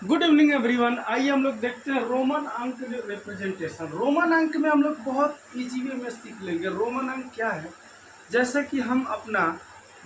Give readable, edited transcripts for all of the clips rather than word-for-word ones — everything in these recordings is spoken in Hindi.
Good evening everyone. आइए हम लोग देखते हैं रोमन अंक रिप्रेजेंटेशन। रोमन अंक में हम लोग बहुत इजी वे में सीख लेंगे। रोमन अंक क्या है, जैसे कि हम अपना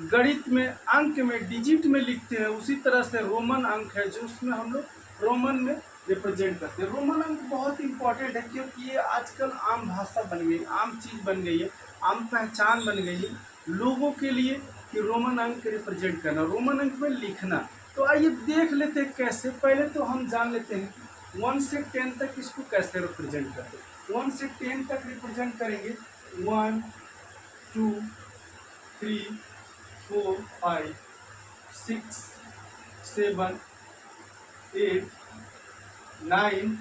गणित में अंक में डिजिट में लिखते हैं, उसी तरह से रोमन अंक है जो उसमें हम लोग रोमन में रिप्रेजेंट करते हैं। रोमन अंक बहुत इंपॉर्टेंट है क्योंकि ये आजकल आम भाषा बन गई, आम चीज़ बन गई है, आम पहचान बन गई है लोगों के लिए कि रोमन अंक रिप्रेजेंट करना, रोमन अंक में लिखना। तो आइए देख लेते हैं कैसे। पहले तो हम जान लेते हैं कि 1 से 10 तक इसको कैसे रिप्रेजेंट करते हैं। 1 से 10 तक रिप्रेजेंट करेंगे 1 2 3 4 5 6 7 8 9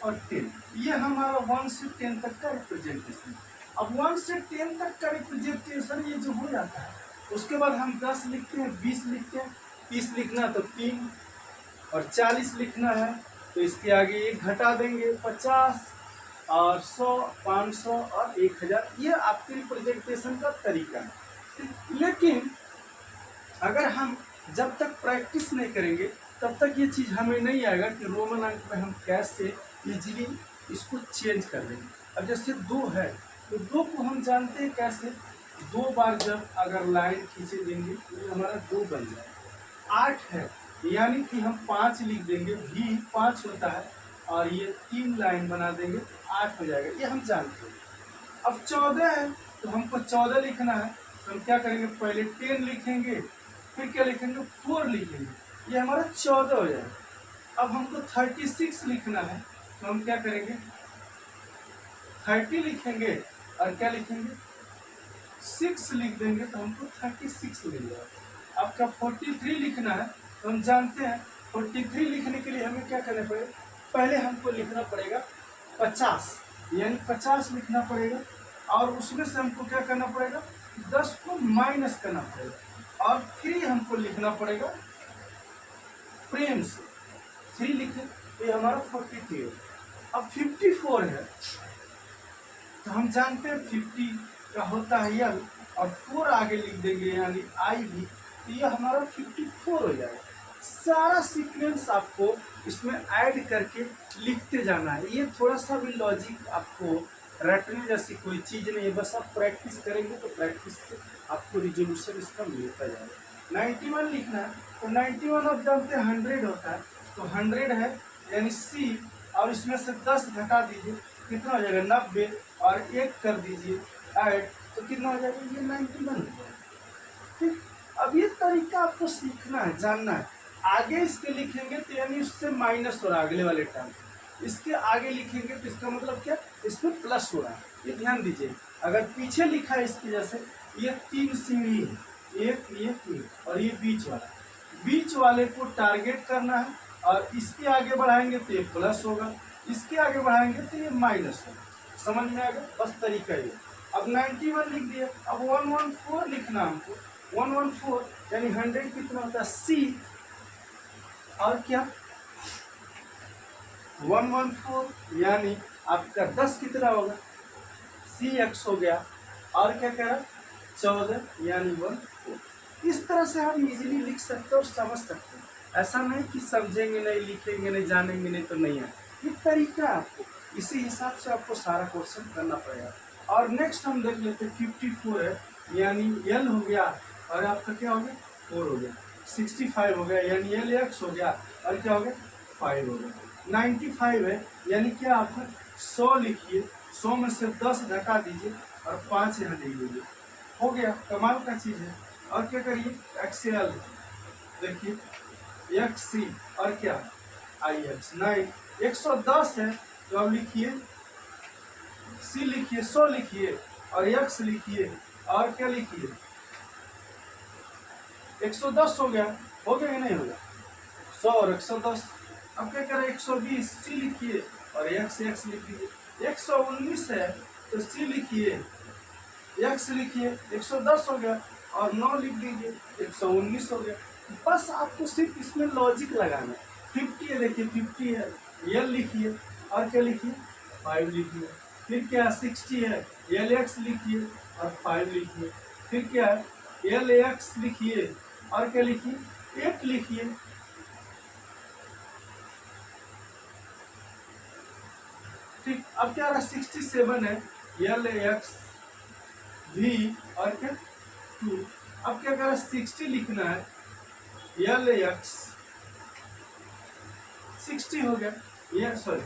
और 10। ये हमारा 1 से 10 तक का रिप्रेजेंटेशन। अब 1 से 10 तक का रिप्रेजेंटेशन ये जो हो जाता है, उसके बाद हम 10 लिखते हैं, 20 लिखते हैं, 30 लिखना तो 3 और 40 लिखना है तो इसके आगे एक घटा देंगे, 50 और 100, 500 और 1000। ये आपके रिप्रेजेंटेशन का तरीका है। लेकिन अगर हम जब तक प्रैक्टिस नहीं करेंगे तब तक ये चीज़ हमें नहीं आएगा कि रोमन अंक में हम कैसे इजीली इसको चेंज कर देंगे। अब जैसे 2 है तो 2 को हम जानते हैं कैसे, 2 बार जब अगर लाइन खींचे देंगे तो ये हमारा 2 बन जाएगा। 8 है यानी कि हम 5 लिख देंगे, भी 5 होता है और ये 3 लाइन बना देंगे, 8 हो जाएगा, ये हम जानते हैं। अब 14 है तो हमको 14 लिखना है तो हम क्या करेंगे, पहले 10 लिखेंगे, फिर क्या लिखेंगे 4 लिखेंगे, ये हमारा 14 हो जाएगा। अब हमको 36 लिखना है तो हम क्या करेंगे, 30 लिखेंगे और क्या लिखेंगे 6 लिख देंगे तो हमको 36 मिल जाएगा। आपका 43 लिखना है तो हम जानते हैं 43 लिखने के लिए हमें क्या करना पड़ेगा, पहले हमको लिखना पड़ेगा 50, यानी 50 लिखना पड़ेगा और उसमें से हमको क्या करना पड़ेगा, 10 को माइनस करना पड़ेगा और 3 हमको लिखना पड़ेगा प्रेम से। 3 लिखे तो ये हमारा 43 है। अब 54 है तो हम जानते हैं 50 का होता है यल और 4 आगे लिख देंगे यानी आई भी, तो ये हमारा 54 हो जाएगा। सारा सीक्वेंस आपको इसमें ऐड करके लिखते जाना है। ये थोड़ा सा भी लॉजिक आपको रटने जैसी कोई चीज़ नहीं है, बस आप प्रैक्टिस करेंगे तो प्रैक्टिस से आपको रिजोल्यूशन इसका मिलता जाएगा। 91 लिखना है तो 91 आप जानते हैं 100 होता है तो 100 है यानी सी और इसमें से 10 घटा दीजिए, कितना हो जाएगा 90 और 1 कर दीजिए ऐड तो कितना हो जाएगा, ये 91 हो जाएगा। ठीक, अब ये तरीका आपको सीखना है, जानना है। आगे इसके लिखेंगे तो यानी उससे माइनस हो रहा है अगले वाले टर्म, इसके आगे लिखेंगे तो इसका मतलब क्या, इसमें प्लस हो रहा है। ये ध्यान दीजिए, अगर पीछे लिखा है इसकी जैसे ये 3 सीढ़ी है, एक ये 3 और ये बीच वाले को टारगेट करना है और इसके आगे बढ़ाएंगे तो ये प्लस होगा, इसके आगे बढ़ाएंगे तो ये माइनस होगा। समझ में आएगा, बस तरीका ये। अब 91 लिख दिया, अब 114 लिखना हमको, 114 यानी 100 कितना होता है सी और क्या 114 यानी आपका 10 कितना होगा सी एक्स हो गया और क्या कह रहा 14 यानी 14। इस तरह से हम इजीली लिख सकते हैं और समझ सकते हैं। ऐसा नहीं कि समझेंगे नहीं, लिखेंगे नहीं, जानेंगे नहीं तो नहीं है। ये तरीका है, आपको इसी हिसाब से आपको सारा क्वेश्चन करना पड़ेगा। और नेक्स्ट हम देख लेते हैं 54 है यानी एल हो गया और आपका क्या हो गया 4 हो गया, 65 हो गया यानी एल एक्स हो गया और क्या हो गया 5 हो गया। 95 है यानी क्या आपका 100 लिखिए, 100 में से 10 घटा दीजिए और 5 यहाँ लिख दीजिए, हो गया। कमाल का चीज़ है। और क्या करिए एक्सएल देखिए एक्स सी और क्या आई एक्स 9, 110 है तो अब लिखिए सी लिखिए, 100 लिखिए और एक्स लिखिए और क्या लिखिए 110 हो गया कि नहीं होगा 100 और 110। अब क्या करें 120 सी लिखिए और एक्स लिख दीजिए। 119 है तो सी लिखिए एक्स लिखिए, 110 हो गया और 9 लिख दीजिए, 119 हो गया। बस आपको सिर्फ इसमें लॉजिक लगाना है। 50 है देखिए 50 है एल लिखिए और क्या लिखिए 5 लिखिए, फिर क्या 60 है एल एक्स लिखिए और 5 लिखिए, फिर क्या है एल एक्स लिखिए और क्या लिखिए 8 लिखिए ठीक, अब क्या रहा 67 है, एल एक्स वी और क्या 2। अब क्या करा 60 लिखना है, एल एक्स 60 हो गया, ये सॉरी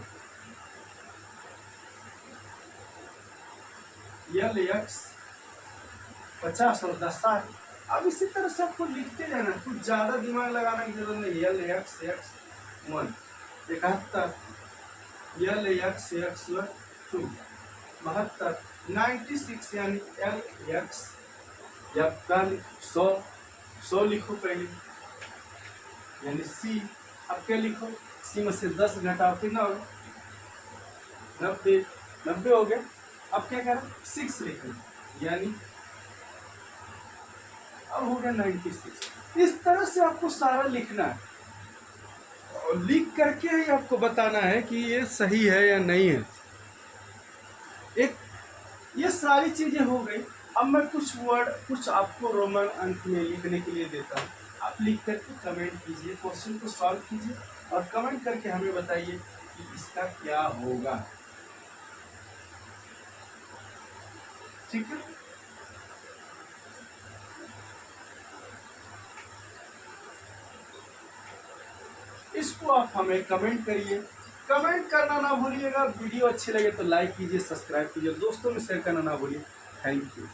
एल एक्स 50 और 10 60। अब इसी तरह से आपको लिखते जाना, कुछ ज्यादा दिमाग लगाने की जरूरत नहीं। L x x 1 71, L x x 2 72, 96 यानी एल एक्स या 100 लिखो पहले, यानी सी। अब क्या लिखो, सी में से 10 घटाओ कितना हो गया 90, 90 हो गया। अब क्या करें 6 लिखो, यानी अब हो गया 96। इस तरह से आपको सारा लिखना है और लिख करके ही आपको बताना है कि ये सही है या नहीं है। एक ये सारी चीजें हो गई। अब मैं कुछ वर्ड कुछ आपको रोमन अंक में लिखने के लिए देता हूँ, आप लिख करके कमेंट कीजिए, क्वेश्चन को सॉल्व कीजिए और कमेंट करके हमें बताइए कि इसका क्या होगा। ठीक है, इसको आप हमें कमेंट करिए, कमेंट करना ना भूलिएगा। वीडियो अच्छी लगे तो लाइक कीजिए, सब्सक्राइब कीजिए, दोस्तों में शेयर करना ना भूलिए। Thank you.